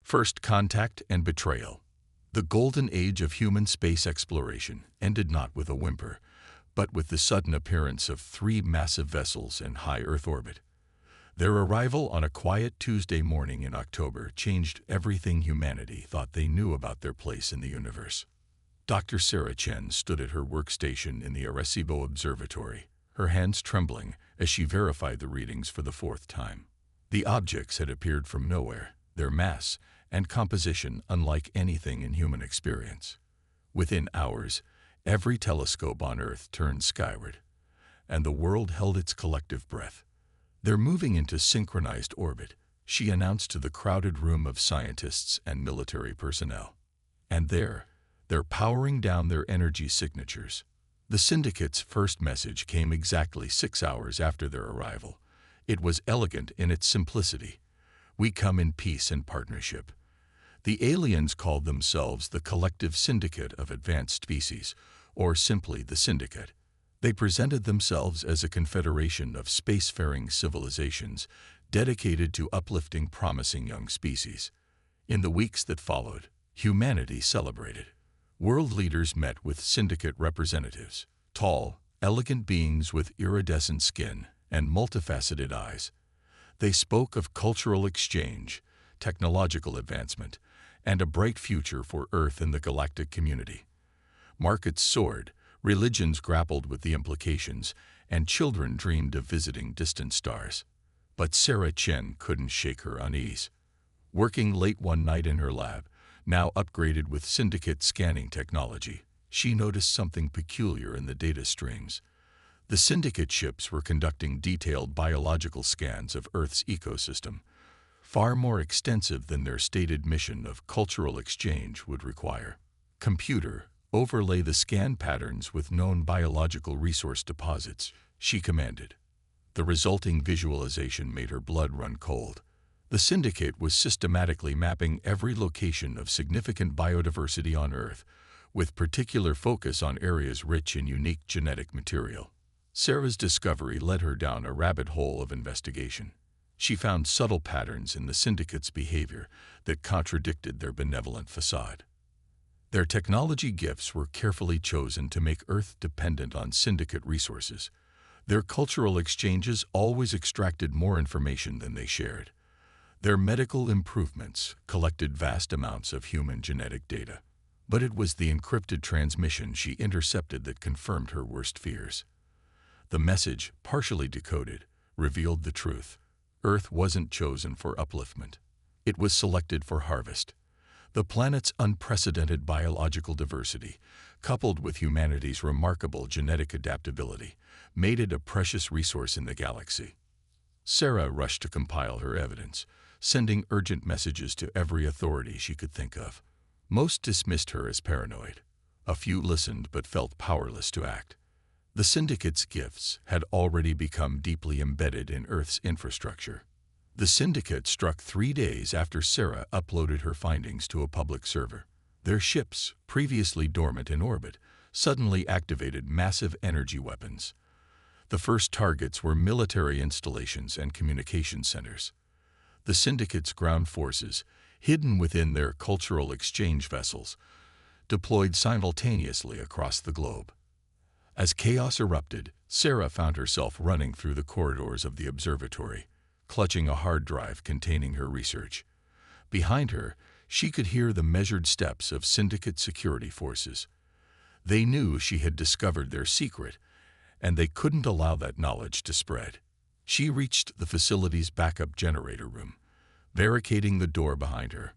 First contact and betrayal. The golden age of human space exploration ended not with a whimper, but with the sudden appearance of three massive vessels in high Earth orbit. Their arrival on a quiet Tuesday morning in October changed everything humanity thought they knew about their place in the universe. Dr. Sarah Chen stood at her workstation in the Arecibo Observatory, her hands trembling as she verified the readings for the fourth time. The objects had appeared from nowhere, their mass and composition unlike anything in human experience. Within hours, every telescope on Earth turned skyward, and the world held its collective breath. "They're moving into synchronized orbit," she announced to the crowded room of scientists and military personnel. "And they're powering down their energy signatures." The syndicate's first message came exactly 6 hours after their arrival. It was elegant in its simplicity. "We come in peace and partnership." The aliens called themselves the Collective Syndicate of Advanced Species, or simply the Syndicate. They presented themselves as a confederation of spacefaring civilizations dedicated to uplifting promising young species. In the weeks that followed, humanity celebrated. World leaders met with Syndicate representatives, tall, elegant beings with iridescent skin and multifaceted eyes. They spoke of cultural exchange, technological advancement, and a bright future for Earth and the galactic community. Markets soared, religions grappled with the implications, and children dreamed of visiting distant stars. But Sarah Chen couldn't shake her unease. Working late one night in her lab, now upgraded with Syndicate scanning technology, she noticed something peculiar in the data streams. The Syndicate ships were conducting detailed biological scans of Earth's ecosystem, far more extensive than their stated mission of cultural exchange would require. "Computer, overlay the scan patterns with known biological resource deposits," she commanded. The resulting visualization made her blood run cold. The Syndicate was systematically mapping every location of significant biodiversity on Earth, with particular focus on areas rich in unique genetic material. Sarah's discovery led her down a rabbit hole of investigation. She found subtle patterns in the Syndicate's behavior that contradicted their benevolent facade. Their technology gifts were carefully chosen to make Earth dependent on Syndicate resources. Their cultural exchanges always extracted more information than they shared. Their medical improvements collected vast amounts of human genetic data. But it was the encrypted transmission she intercepted that confirmed her worst fears. The message, partially decoded, revealed the truth. Earth wasn't chosen for upliftment. It was selected for harvest. The planet's unprecedented biological diversity, coupled with humanity's remarkable genetic adaptability, made it a precious resource in the galaxy. Sarah rushed to compile her evidence, sending urgent messages to every authority she could think of. Most dismissed her as paranoid. A few listened but felt powerless to act. The Syndicate's gifts had already become deeply embedded in Earth's infrastructure. The Syndicate struck 3 days after Sarah uploaded her findings to a public server. Their ships, previously dormant in orbit, suddenly activated massive energy weapons. The first targets were military installations and communication centers. The Syndicate's ground forces, hidden within their cultural exchange vessels, deployed simultaneously across the globe. As chaos erupted, Sarah found herself running through the corridors of the observatory, clutching a hard drive containing her research. Behind her, she could hear the measured steps of Syndicate security forces. They knew she had discovered their secret, and they couldn't allow that knowledge to spread. She reached the facility's backup generator room, barricading the door behind her.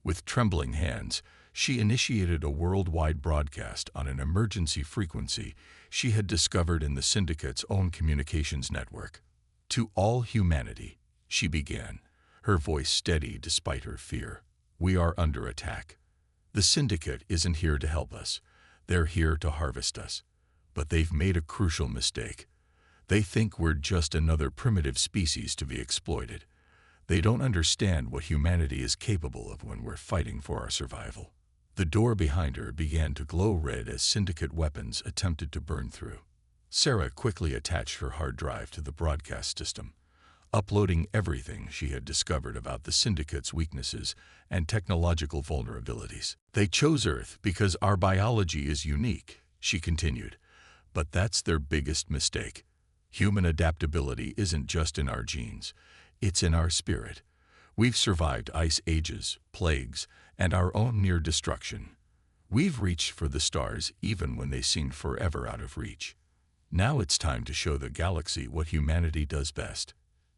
With trembling hands, she initiated a worldwide broadcast on an emergency frequency she had discovered in the Syndicate's own communications network. "To all humanity," she began, her voice steady despite her fear. "We are under attack. The Syndicate isn't here to help us. They're here to harvest us. But they've made a crucial mistake. They think we're just another primitive species to be exploited. They don't understand what humanity is capable of when we're fighting for our survival." The door behind her began to glow red as Syndicate weapons attempted to burn through. Sarah quickly attached her hard drive to the broadcast system. uploading everything she had discovered about the Syndicate's weaknesses and technological vulnerabilities. "They chose Earth because our biology is unique," she continued, "but that's their biggest mistake. Human adaptability isn't just in our genes, it's in our spirit. We've survived ice ages, plagues, and our own near destruction. We've reached for the stars even when they seemed forever out of reach. Now it's time to show the galaxy what humanity does best: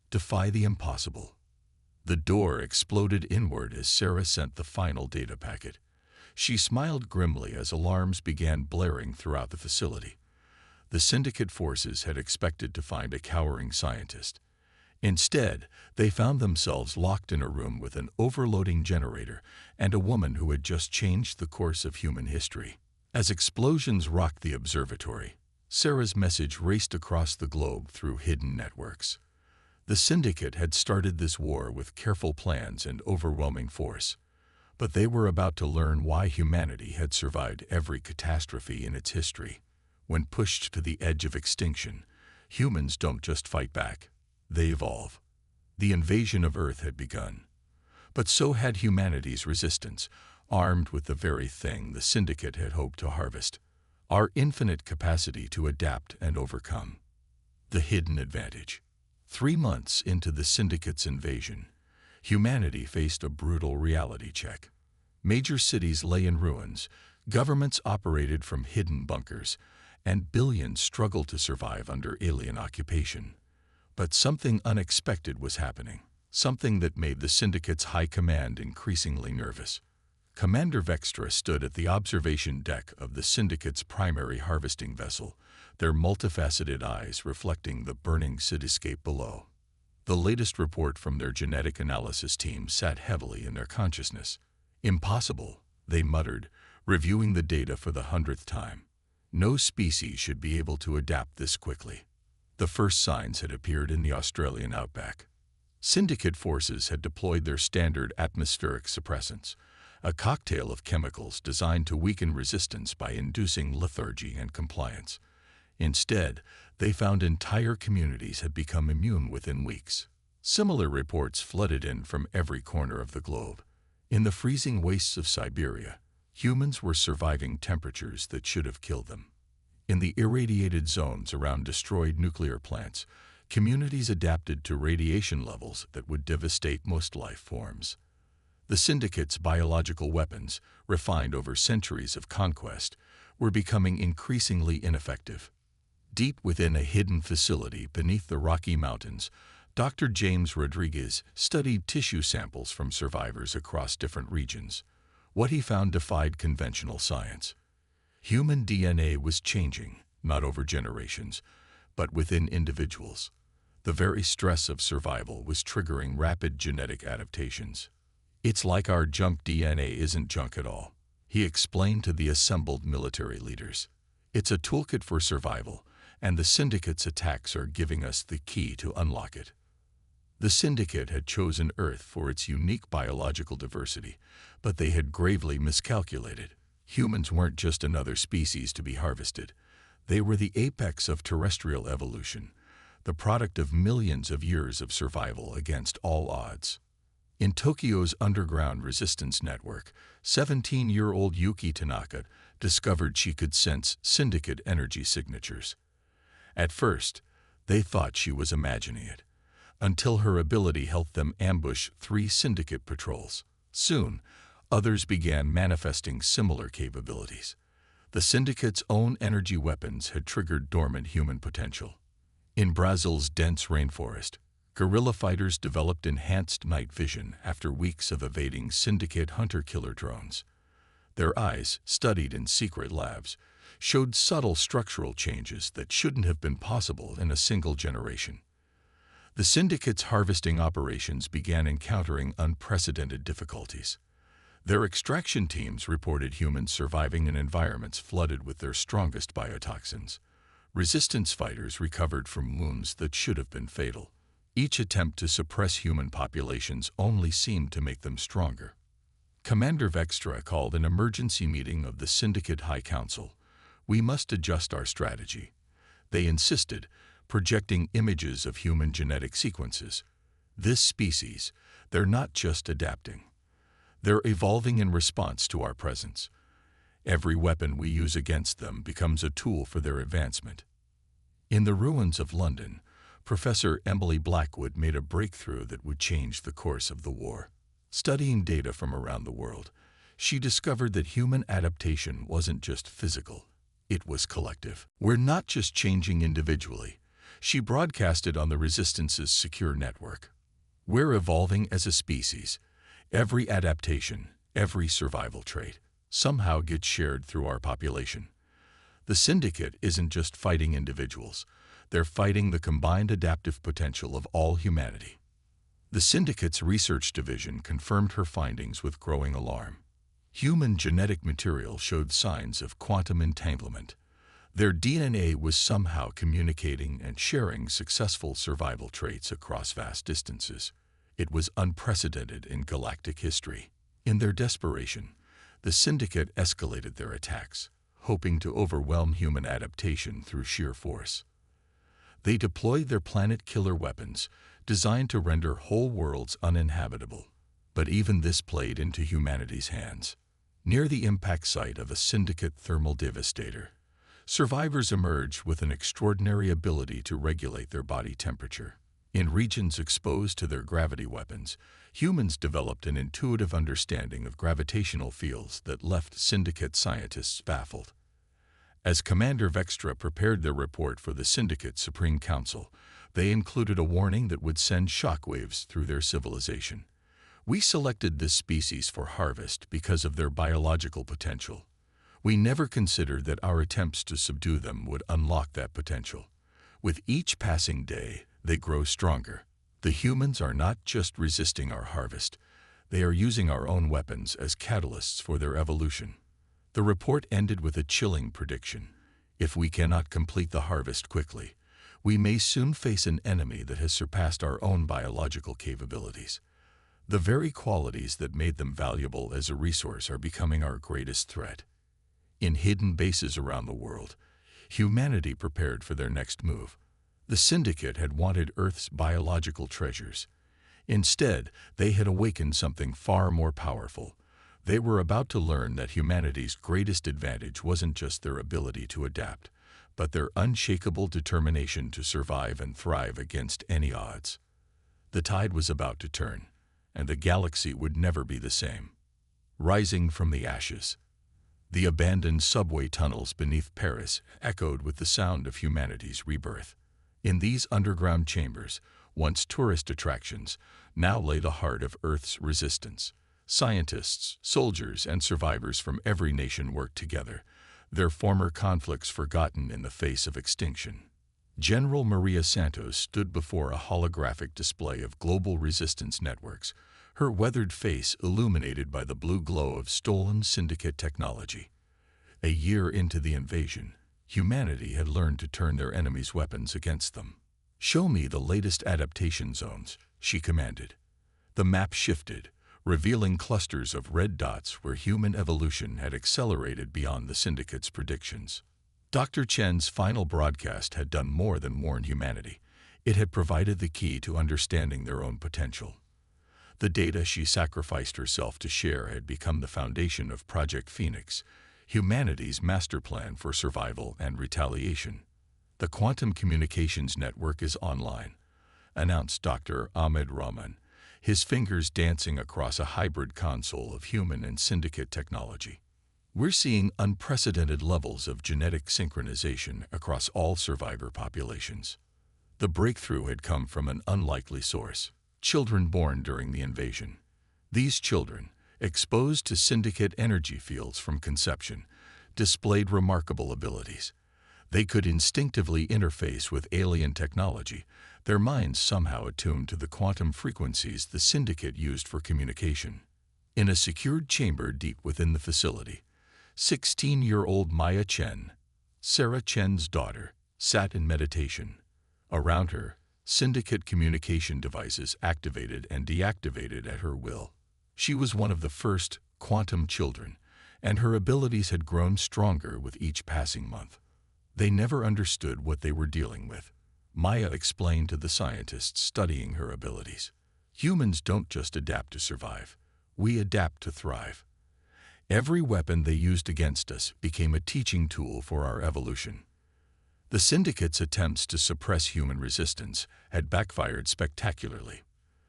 defy the impossible." The door exploded inward as Sarah sent the final data packet. She smiled grimly as alarms began blaring throughout the facility. The Syndicate forces had expected to find a cowering scientist. Instead, they found themselves locked in a room with an overloading generator and a woman who had just changed the course of human history. As explosions rocked the observatory, Sarah's message raced across the globe through hidden networks. The Syndicate had started this war with careful plans and overwhelming force, but they were about to learn why humanity had survived every catastrophe in its history. When pushed to the edge of extinction, humans don't just fight back, they evolve. The invasion of Earth had begun. But so had humanity's resistance, armed with the very thing the Syndicate had hoped to harvest: our infinite capacity to adapt and overcome. The hidden advantage. 3 months into the Syndicate's invasion, humanity faced a brutal reality check. Major cities lay in ruins, governments operated from hidden bunkers, and billions struggled to survive under alien occupation. But something unexpected was happening, something that made the Syndicate's high command increasingly nervous. Commander Vextra stood at the observation deck of the Syndicate's primary harvesting vessel, their multifaceted eyes reflecting the burning cityscape below. The latest report from their genetic analysis team sat heavily in their consciousness. "Impossible," they muttered, reviewing the data for the 100th time. "No species should be able to adapt this quickly." The first signs had appeared in the Australian outback. Syndicate forces had deployed their standard atmospheric suppressants, a cocktail of chemicals designed to weaken resistance by inducing lethargy and compliance. Instead, they found entire communities had become immune within weeks. Similar reports flooded in from every corner of the globe. In the freezing wastes of Siberia, humans were surviving temperatures that should have killed them. In the irradiated zones around destroyed nuclear plants, communities adapted to radiation levels that would devastate most life forms. The Syndicate's biological weapons, refined over centuries of conquest, were becoming increasingly ineffective. Deep within a hidden facility beneath the Rocky Mountains, Dr. James Rodriguez studied tissue samples from survivors across different regions. What he found defied conventional science. Human DNA was changing, not over generations, but within individuals. The very stress of survival was triggering rapid genetic adaptations. "It's like our junk DNA isn't junk at all," he explained to the assembled military leaders. "It's a toolkit for survival, and the Syndicate's attacks are giving us the key to unlock it." The Syndicate had chosen Earth for its unique biological diversity, but they had gravely miscalculated. Humans weren't just another species to be harvested. They were the apex of terrestrial evolution, the product of millions of years of survival against all odds. In Tokyo's underground resistance network, 17-year-old Yuki Tanaka discovered she could sense Syndicate energy signatures. At first, they thought she was imagining it, until her ability helped them ambush 3 Syndicate patrols. Soon, others began manifesting similar capabilities. The Syndicate's own energy weapons had triggered dormant human potential. In Brazil's dense rainforest, guerrilla fighters developed enhanced night vision after weeks of evading Syndicate hunter-killer drones. Their eyes, studied in secret labs, showed subtle structural changes that shouldn't have been possible in a single generation. The Syndicate's harvesting operations began encountering unprecedented difficulties. Their extraction teams reported humans surviving in environments flooded with their strongest biotoxins. Resistance fighters recovered from wounds that should have been fatal. Each attempt to suppress human populations only seemed to make them stronger. Commander Vextra called an emergency meeting of the Syndicate High Council. "We must adjust our strategy," they insisted, projecting images of human genetic sequences. This species, they're not just adapting. They're evolving in response to our presence. Every weapon we use against them becomes a tool for their advancement. In the ruins of London, Professor Emily Blackwood made a breakthrough that would change the course of the war. Studying data from around the world, she discovered that human adaptation wasn't just physical, it was collective. We're not just changing individually, she broadcasted on the Resistance's secure network. We're evolving as a species. Every adaptation, every survival trait, somehow gets shared through our population. The Syndicate isn't just fighting individuals, they're fighting the combined adaptive potential of all humanity. The Syndicate's research division confirmed her findings with growing alarm. Human genetic material showed signs of quantum entanglement. Their DNA was somehow communicating and sharing successful survival traits across vast distances. It was unprecedented in galactic history. In their desperation, the Syndicate escalated their attacks, hoping to overwhelm human adaptation through sheer force. They deployed their planet-killer weapons, designed to render whole worlds uninhabitable. But even this played into humanity's hands. Near the impact site of a Syndicate thermal devastator, survivors emerged with an extraordinary ability to regulate their body temperature. In regions exposed to their gravity weapons, humans developed an intuitive understanding of gravitational fields that left Syndicate scientists baffled. As Commander Vextra prepared their report for the Syndicate Supreme Council, they included a warning that would send shockwaves through their civilization. We selected this species for harvest because of their biological potential. We never considered that our attempts to subdue them would unlock that potential. With each passing day, they grow stronger. The humans are not just resisting our harvest, they are using our own weapons as catalysts for their evolution. The report ended with a chilling prediction. If we cannot complete the harvest quickly, we may soon face an enemy that has surpassed our own biological capabilities. The very qualities that made them valuable as a resource are becoming our greatest threat. In hidden bases around the world, humanity prepared for their next move. The Syndicate had wanted Earth's biological treasures. Instead, they had awakened something far more powerful. They were about to learn that humanity's greatest advantage wasn't just their ability to adapt, but their unshakable determination to survive and thrive against any odds. The tide was about to turn, and the galaxy would never be the same. Rising from the ashes, the abandoned subway tunnels beneath Paris echoed with the sound of humanity's rebirth. In these underground chambers, once tourist attractions, now lay the heart of Earth's resistance. Scientists, soldiers, and survivors from every nation worked together, their former conflicts forgotten in the face of extinction. General Maria Santos stood before a holographic display of global resistance networks, her weathered face illuminated by the blue glow of stolen Syndicate technology. A year into the invasion, humanity had learned to turn their enemies' weapons against them. "Show me the latest adaptation zones," she commanded. The map shifted, revealing clusters of red dots where human evolution had accelerated beyond the Syndicate's predictions. Dr. Chen's final broadcast had done more than warn humanity. It had provided the key to understanding their own potential. The data she sacrificed herself to share had become the foundation of Project Phoenix, humanity's master plan for survival and retaliation. "The Quantum Communications Network is online," announced Dr. Ahmed Rahman, his fingers dancing across a hybrid console of human and Syndicate technology. "We're seeing unprecedented levels of genetic synchronization across all survivor populations." The breakthrough had come from an unlikely source: children born during the invasion. These children, exposed to Syndicate energy fields from conception, displayed remarkable abilities. They could instinctively interface with alien technology, their minds somehow attuned to the quantum frequencies the Syndicate used for communication. In a secured chamber deep within the facility, 16-year-old Maya Chen, Sarah Chen's daughter, sat in meditation. Around her, Syndicate communication devices activated and deactivated at her will. She was one of the first quantum children, and her abilities had grown stronger with each passing month. They never understood what they were dealing with. Maya explained to the scientists studying her abilities. Humans don't just adapt to survive. We adapt to thrive. Every weapon they used against us became a teaching tool for our evolution. The Syndicate's attempts to suppress human resistance had backfired spectacularly.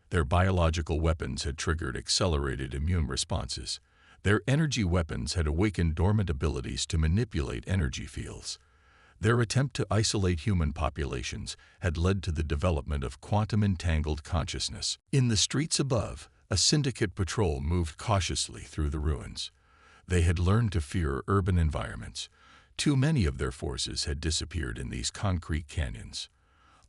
Their biological weapons had triggered accelerated immune responses. Their energy weapons had awakened dormant abilities to manipulate energy fields. Their attempt to isolate human populations had led to the development of quantum-entangled consciousness. In the streets above, a Syndicate patrol moved cautiously through the ruins. They had learned to fear urban environments. Too many of their forces had disappeared in these concrete canyons.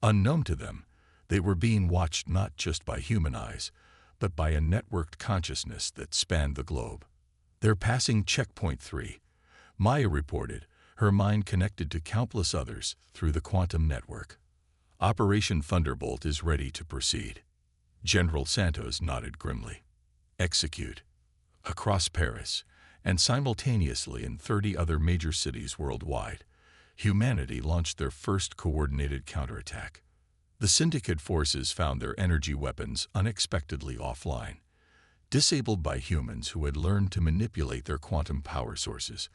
Unknown to them, they were being watched not just by human eyes, but by a networked consciousness that spanned the globe. They're passing Checkpoint 3, Maya reported, her mind connected to countless others through the quantum network. Operation Thunderbolt is ready to proceed. General Santos nodded grimly. Execute. Across Paris, and simultaneously in 30 other major cities worldwide, humanity launched their first coordinated counterattack. The Syndicate forces found their energy weapons unexpectedly offline, disabled by humans who had learned to manipulate their quantum power sources.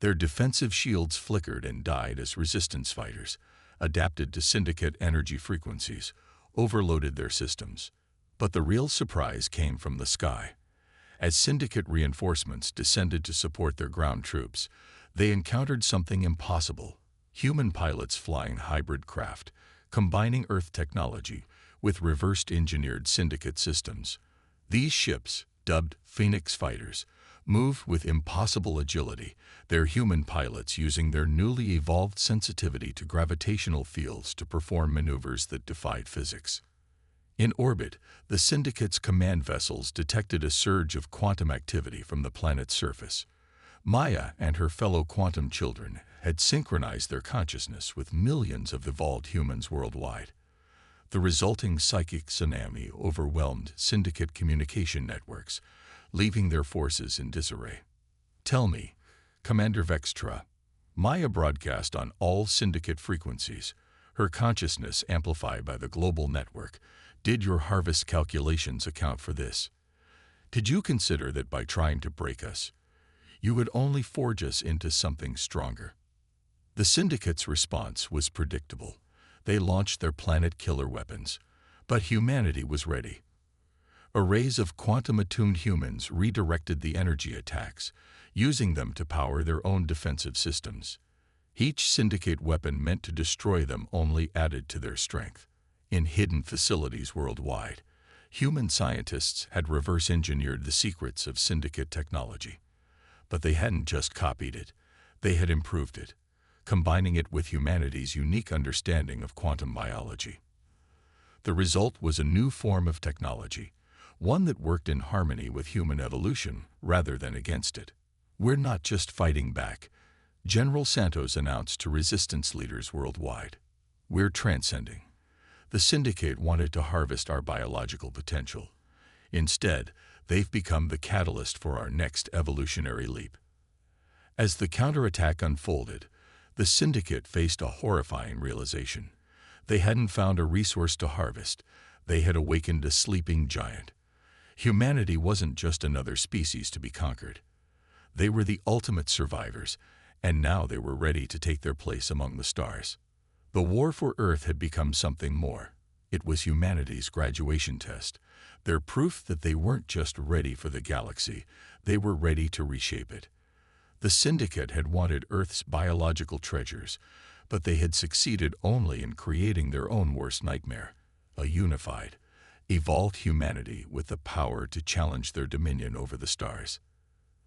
Their defensive shields flickered and died as resistance fighters, adapted to Syndicate energy frequencies, overloaded their systems. But the real surprise came from the sky. As Syndicate reinforcements descended to support their ground troops, they encountered something impossible: human pilots flying hybrid craft, combining Earth technology with reversed-engineered Syndicate systems. These ships, dubbed Phoenix Fighters, move with impossible agility, their human pilots using their newly evolved sensitivity to gravitational fields to perform maneuvers that defied physics. In orbit, the Syndicate's command vessels detected a surge of quantum activity from the planet's surface. Maya and her fellow quantum children had synchronized their consciousness with millions of evolved humans worldwide. The resulting psychic tsunami overwhelmed Syndicate communication networks, leaving their forces in disarray. "Tell me, Commander Vextra," Maya broadcast on all Syndicate frequencies, her consciousness amplified by the global network, "did your harvest calculations account for this? Did you consider that by trying to break us, you would only forge us into something stronger?" The Syndicate's response was predictable. They launched their planet-killer weapons, but humanity was ready. Arrays of quantum-attuned humans redirected the energy attacks, using them to power their own defensive systems. Each Syndicate weapon meant to destroy them only added to their strength. In hidden facilities worldwide, human scientists had reverse-engineered the secrets of Syndicate technology. But they hadn't just copied it, they had improved it, combining it with humanity's unique understanding of quantum biology. The result was a new form of technology, one that worked in harmony with human evolution rather than against it. "We're not just fighting back," General Santos announced to resistance leaders worldwide. "We're transcending." The Syndicate wanted to harvest our biological potential. Instead, they've become the catalyst for our next evolutionary leap. As the counterattack unfolded, the Syndicate faced a horrifying realization. They hadn't found a resource to harvest, they had awakened a sleeping giant. Humanity wasn't just another species to be conquered. They were the ultimate survivors, and now they were ready to take their place among the stars. The war for Earth had become something more. It was humanity's graduation test, their proof that they weren't just ready for the galaxy, they were ready to reshape it. The Syndicate had wanted Earth's biological treasures, but they had succeeded only in creating their own worst nightmare: a unified, evolved humanity with the power to challenge their dominion over the stars.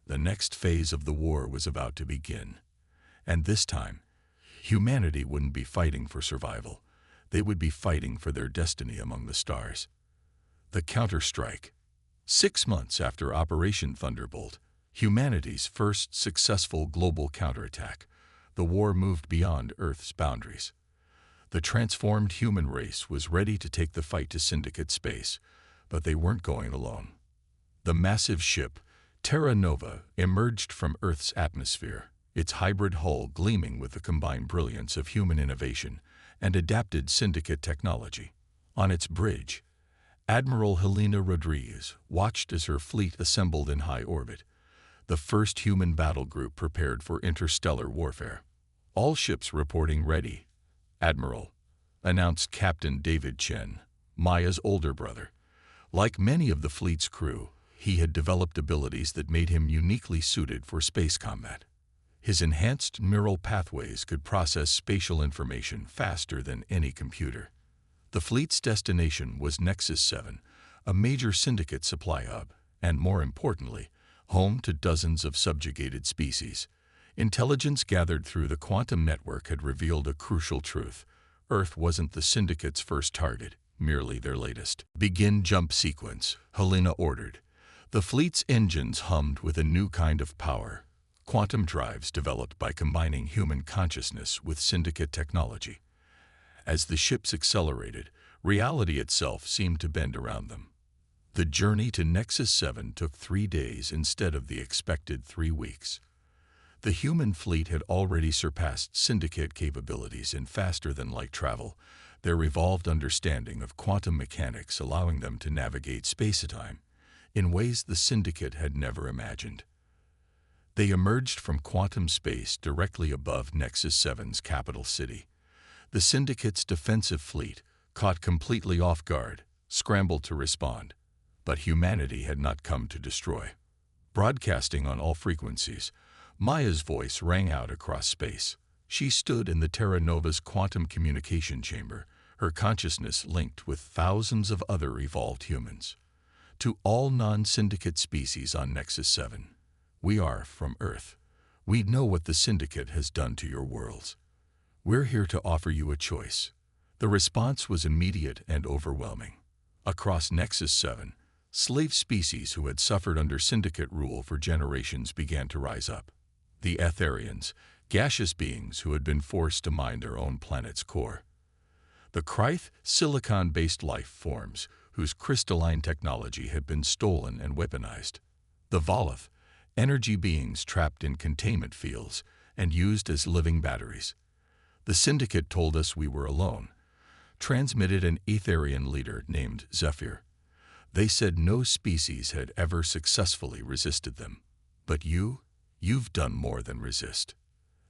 The next phase of the war was about to begin, and this time, humanity wouldn't be fighting for survival, they would be fighting for their destiny among the stars. The counterstrike. 6 months after Operation Thunderbolt, humanity's first successful global counterattack, the war moved beyond Earth's boundaries. The transformed human race was ready to take the fight to Syndicate space, but they weren't going alone. The massive ship, Terra Nova, emerged from Earth's atmosphere, its hybrid hull gleaming with the combined brilliance of human innovation and adapted Syndicate technology. On its bridge, Admiral Helena Rodriguez watched as her fleet assembled in high orbit, the first human battle group prepared for interstellar warfare. All ships reporting ready, Admiral, announced Captain David Chen, Maya's older brother. Like many of the fleet's crew, he had developed abilities that made him uniquely suited for space combat. His enhanced neural pathways could process spatial information faster than any computer. The fleet's destination was Nexus 7, a major Syndicate supply hub, and more importantly, home to dozens of subjugated species. Intelligence gathered through the quantum network had revealed a crucial truth. Earth wasn't the Syndicate's first target, merely their latest. Begin jump sequence, Helena ordered. The fleet's engines hummed with a new kind of power, quantum drives developed by combining human consciousness with Syndicate technology. As the ships accelerated, reality itself seemed to bend around them. The journey to Nexus 7 took 3 days instead of the expected 3 weeks. The human fleet had already surpassed Syndicate capabilities in faster-than-light travel, their evolved understanding of quantum mechanics allowing them to navigate space-time in ways the Syndicate had never imagined. They emerged from quantum space directly above Nexus 7's capital city. The Syndicate's defensive fleet, caught completely off guard, scrambled to respond. But humanity had not come to destroy. Broadcasting on all frequencies, Maya's voice rang out across space. She stood in the Terra Nova's quantum communication chamber, her consciousness linked with thousands of other evolved humans. To all non-Syndicate species on Nexus 7, we are from Earth. We know what the Syndicate has done to your worlds. We're here to offer you a choice. The response was immediate and overwhelming. Across Nexus 7, slave species who had suffered under Syndicate rule for generations began to rise up. The Etherians, gaseous beings who had been forced to mine their own planet's core. The Kryth, silicon-based life forms, whose crystalline technology had been stolen and weaponized. The Volith, energy beings trapped in containment fields and used as living batteries. The Syndicate told us we were alone, transmitted an Etherian leader named Zephyr. They said no species had ever successfully resisted them. But you've done more than resist.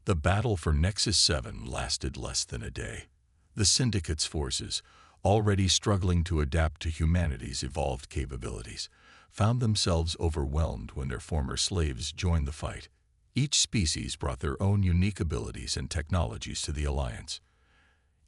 The battle for Nexus 7 lasted less than a day. The Syndicate's forces, already struggling to adapt to humanity's evolved capabilities, found themselves overwhelmed when their former slaves joined the fight. Each species brought their own unique abilities and technologies to the Alliance.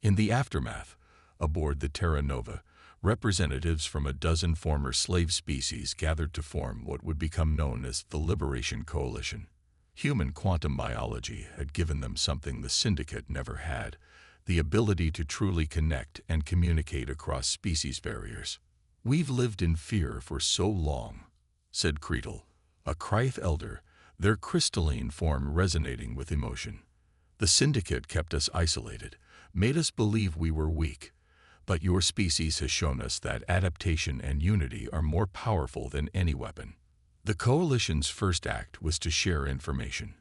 In the aftermath, aboard the Terra Nova, representatives from a dozen former slave species gathered to form what would become known as the Liberation Coalition. Human quantum biology had given them something the Syndicate never had, the ability to truly connect and communicate across species barriers. "We've lived in fear for so long," said Creedle, a Kryth elder, their crystalline form resonating with emotion. "The Syndicate kept us isolated, made us believe we were weak. But your species has shown us that adaptation and unity are more powerful than any weapon." The Coalition's first act was to share information.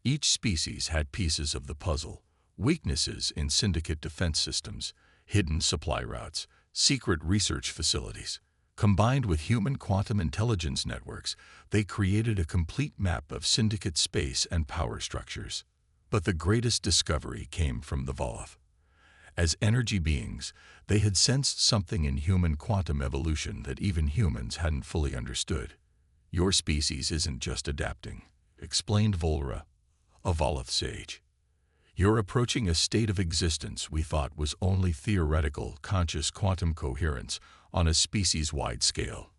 Each species had pieces of the puzzle, weaknesses in Syndicate defense systems, hidden supply routes, secret research facilities. Combined with human quantum intelligence networks, they created a complete map of Syndicate space and power structures. But the greatest discovery came from the Volith. As energy beings, they had sensed something in human quantum evolution that even humans hadn't fully understood. "Your species isn't just adapting," explained Volra, a Volith sage. "You're approaching a state of existence we thought was only theoretical, conscious quantum coherence on a species-wide scale."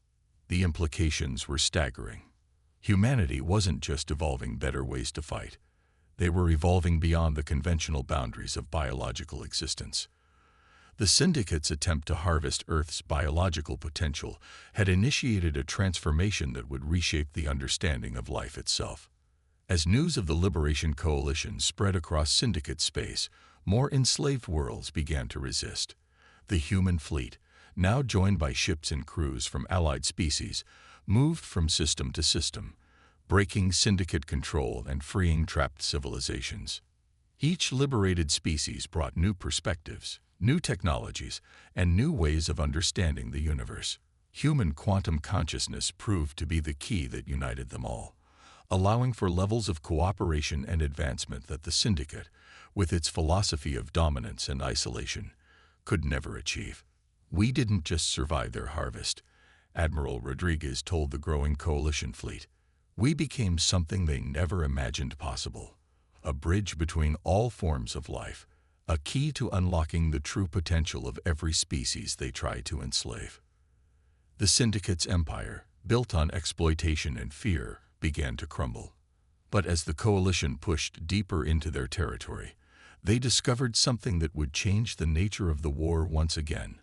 The implications were staggering. Humanity wasn't just evolving better ways to fight. They were evolving beyond the conventional boundaries of biological existence. The Syndicate's attempt to harvest Earth's biological potential had initiated a transformation that would reshape the understanding of life itself. As news of the Liberation Coalition spread across Syndicate space, more enslaved worlds began to resist. The human fleet, now joined by ships and crews from allied species, moved from system to system, breaking Syndicate control and freeing trapped civilizations. Each liberated species brought new perspectives, new technologies, and new ways of understanding the universe. Human quantum consciousness proved to be the key that united them all, allowing for levels of cooperation and advancement that the Syndicate, with its philosophy of dominance and isolation, could never achieve. "We didn't just survive their harvest," Admiral Rodriguez told the growing coalition fleet. "We became something they never imagined possible. A bridge between all forms of life, a key to unlocking the true potential of every species they try to enslave." The Syndicate's empire, built on exploitation and fear, began to crumble. But as the coalition pushed deeper into their territory, they discovered something that would change the nature of the war once again.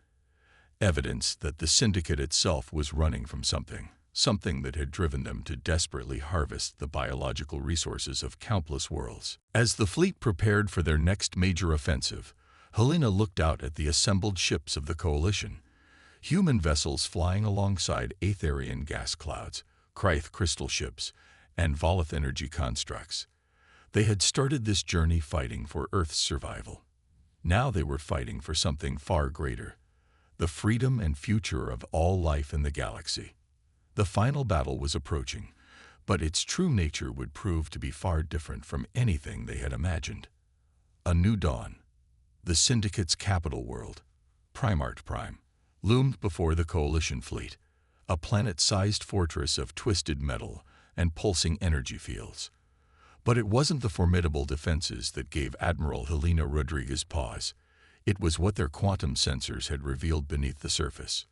Evidence that the Syndicate itself was running from something that had driven them to desperately harvest the biological resources of countless worlds. As the fleet prepared for their next major offensive, Helena looked out at the assembled ships of the coalition. Human vessels flying alongside Aetherian gas clouds, Kryth crystal ships, and Volith energy constructs. They had started this journey fighting for Earth's survival. Now they were fighting for something far greater: the freedom and future of all life in the galaxy. The final battle was approaching, but its true nature would prove to be far different from anything they had imagined. A new dawn. The Syndicate's capital world, Primart Prime, loomed before the coalition fleet, a planet-sized fortress of twisted metal and pulsing energy fields. But it wasn't the formidable defenses that gave Admiral Helena Rodriguez pause. It was what their quantum sensors had revealed beneath the surface.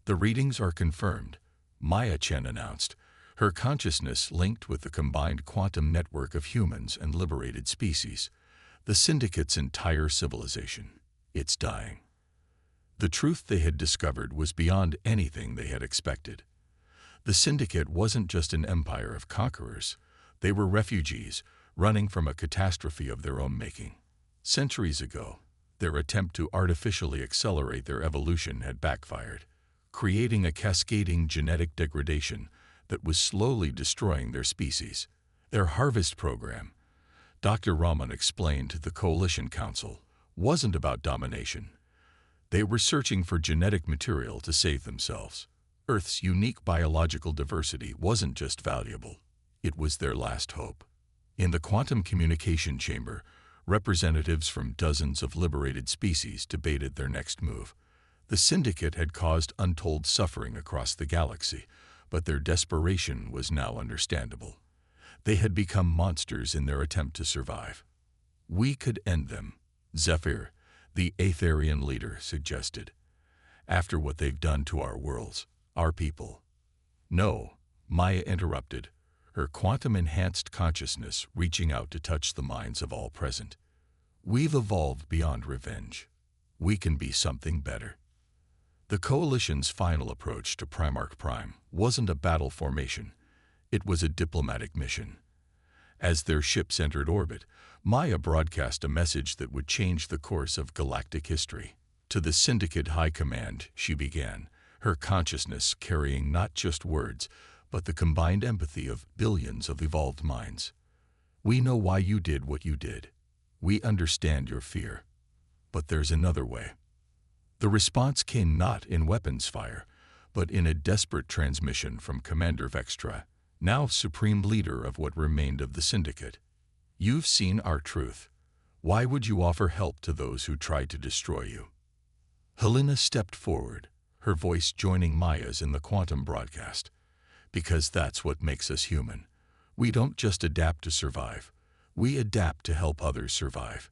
"The readings are confirmed," Maya Chen announced, her consciousness linked with the combined quantum network of humans and liberated species, the Syndicate's entire civilization. "It's dying." The truth they had discovered was beyond anything they had expected. The Syndicate wasn't just an empire of conquerors. They were refugees, running from a catastrophe of their own making. Centuries ago, their attempt to artificially accelerate their evolution had backfired, creating a cascading genetic degradation that was slowly destroying their species. Their harvest program, Dr. Rahman explained to the Coalition Council, wasn't about domination. They were searching for genetic material to save themselves. Earth's unique biological diversity wasn't just valuable, it was their last hope. In the quantum communication chamber, representatives from dozens of liberated species debated their next move. The Syndicate had caused untold suffering across the galaxy, but their desperation was now understandable. They had become monsters in their attempt to survive. "We could end them," Zephyr, the Aetherian leader, suggested. "After what they've done to our worlds, our people." "No," Maya interrupted, her quantum-enhanced consciousness reaching out to touch the minds of all present. "We've evolved beyond revenge. We can be something better." The Coalition's final approach to Primarch Prime wasn't a battle formation. It was a diplomatic mission. As their ships entered orbit, Maya broadcast a message that would change the course of galactic history. To the Syndicate High Command, she began, her consciousness carrying not just words, but the combined empathy of billions of evolved minds. "We know why you did what you did. We understand your fear. But there's another way." The response came not in weapons fire, but in a desperate transmission from Commander Vextra, now supreme leader of what remained of the Syndicate. "You've seen our truth. Why would you offer help to those who tried to destroy you?" Helena stepped forward, her voice joining Maya's in the quantum broadcast. "Because that's what makes us human. We don't just adapt to survive. We adapt to help others survive.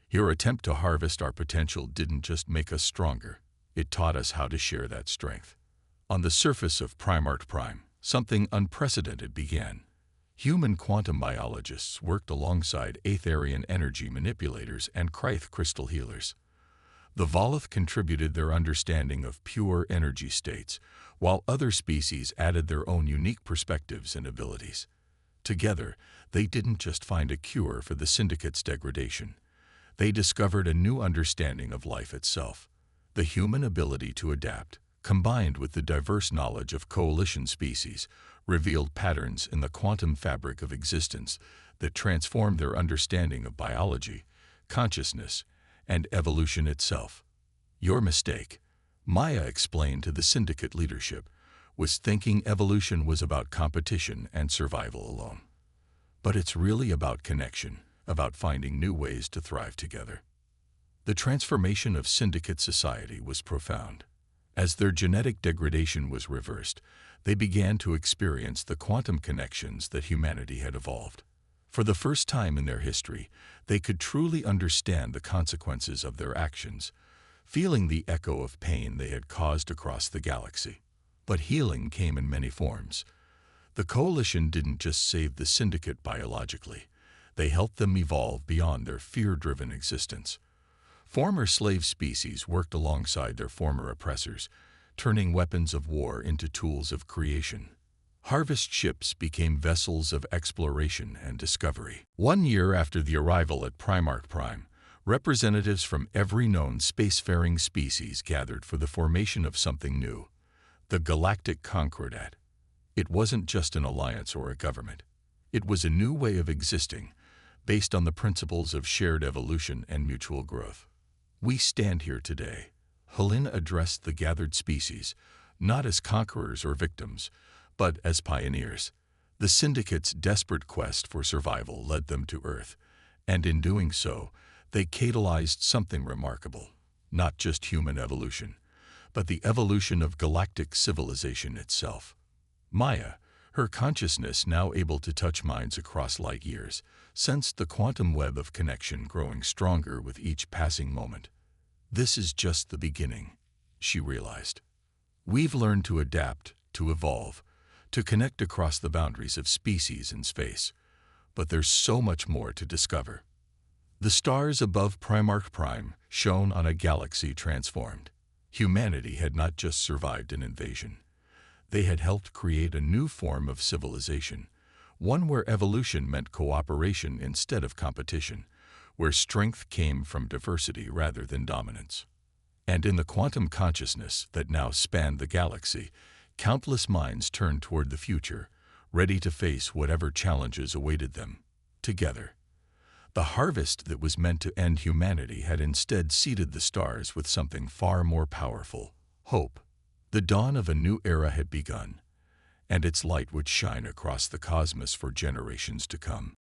Your attempt to harvest our potential didn't just make us stronger. It taught us how to share that strength." On the surface of Primart Prime, something unprecedented began. Human quantum biologists worked alongside Aetherian energy manipulators and Kryth crystal healers. The Volith contributed their understanding of pure energy states, while other species added their own unique perspectives and abilities. Together, they didn't just find a cure for the Syndicate's degradation. They discovered a new understanding of life itself. The human ability to adapt, combined with the diverse knowledge of coalition species, revealed patterns in the quantum fabric of existence that transformed their understanding of biology, consciousness, and evolution itself. Your mistake, Maya explained to the syndicate leadership, was thinking evolution was about competition and survival alone. But it's really about connection, about finding new ways to thrive together. The transformation of syndicate society was profound. As their genetic degradation was reversed, they began to experience the quantum connections that humanity had evolved. For the first time in their history, they could truly understand the consequences of their actions, feeling the echo of pain they had caused across the galaxy. But healing came in many forms. The coalition didn't just save the syndicate biologically, they helped them evolve beyond their fear-driven existence. Former slave species worked alongside their former oppressors, turning weapons of war into tools of creation. Harvest ships became vessels of exploration and discovery. 1 year after the arrival at Primarch Prime, representatives from every known spacefaring species gathered for the formation of something new, the Galactic Concordat. It wasn't just an alliance or a government. It was a new way of existing, based on the principles of shared evolution and mutual growth. We stand here today. Helena addressed the gathered species, not as conquerors or victims, but as pioneers. The Syndicate's desperate quest for survival led them to Earth, and in doing so, they catalyzed something remarkable. Not just human evolution, but the evolution of galactic civilization itself. Maya, her consciousness now able to touch minds across light years, sensed the quantum web of connection growing stronger with each passing moment. This is just the beginning, she realized. We've learned to adapt, to evolve, to connect across the boundaries of species and space, but there's so much more to discover. The stars above Primarch Prime shone on a galaxy transformed. Humanity had not just survived an invasion. They had helped create a new form of civilization, one where evolution meant cooperation instead of competition, where strength came from diversity rather than dominance. And in the quantum consciousness that now spanned the galaxy, countless minds turned toward the future, ready to face whatever challenges awaited them, together. The harvest that was meant to end humanity had instead seeded the stars with something far more powerful: hope. The dawn of a new era had begun, and its light would shine across the cosmos for generations to come.